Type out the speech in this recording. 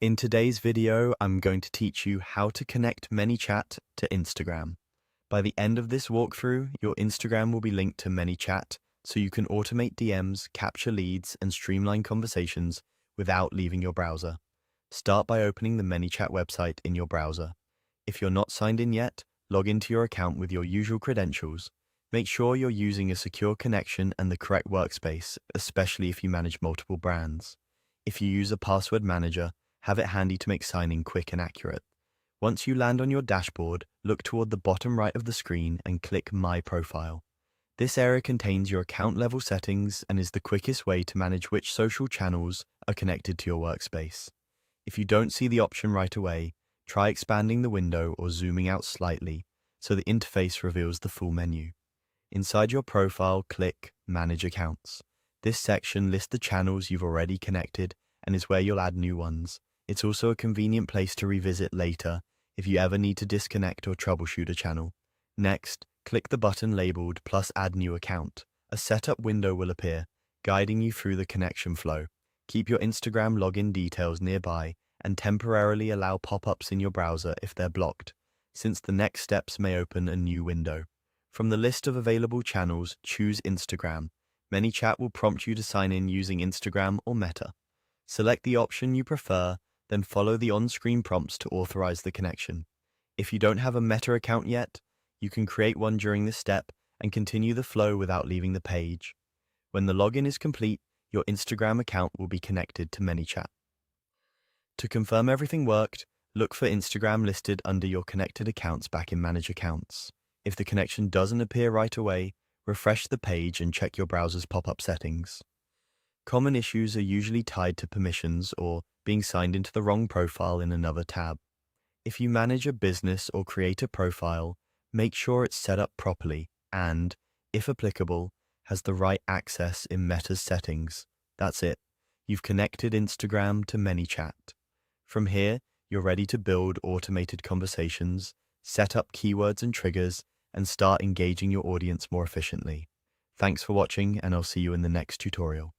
In today's video, I'm going to teach you how to connect ManyChat to Instagram. By the end of this walkthrough, your Instagram will be linked to ManyChat, so you can automate DMs, capture leads, and streamline conversations without leaving your browser. Start by opening the ManyChat website in your browser. If you're not signed in yet, log into your account with your usual credentials. Make sure you're using a secure connection and the correct workspace, especially if you manage multiple brands. If you use a password manager, have it handy to make signing quick and accurate. Once you land on your dashboard, look toward the bottom right of the screen and click My Profile. This area contains your account level settings and is the quickest way to manage which social channels are connected to your workspace. If you don't see the option right away, try expanding the window or zooming out slightly so the interface reveals the full menu. Inside your profile, click Manage Accounts. This section lists the channels you've already connected and is where you'll add new ones. It's also a convenient place to revisit later if you ever need to disconnect or troubleshoot a channel. Next, click the button labeled Plus Add New Account. A setup window will appear, guiding you through the connection flow. Keep your Instagram login details nearby and temporarily allow pop-ups in your browser if they're blocked, since the next steps may open a new window. From the list of available channels, choose Instagram. ManyChat will prompt you to sign in using Instagram or Meta. Select the option you prefer, then follow the on-screen prompts to authorize the connection. If you don't have a Meta account yet, you can create one during this step and continue the flow without leaving the page. When the login is complete, your Instagram account will be connected to ManyChat. To confirm everything worked, look for Instagram listed under your connected accounts back in Manage Accounts. If the connection doesn't appear right away, refresh the page and check your browser's pop-up settings. Common issues are usually tied to permissions or being signed into the wrong profile in another tab. If you manage a business or create a profile, make sure it's set up properly and, if applicable, has the right access in Meta's settings. That's it. You've connected Instagram to ManyChat. From here, you're ready to build automated conversations, set up keywords and triggers, and start engaging your audience more efficiently. Thanks for watching, and I'll see you in the next tutorial.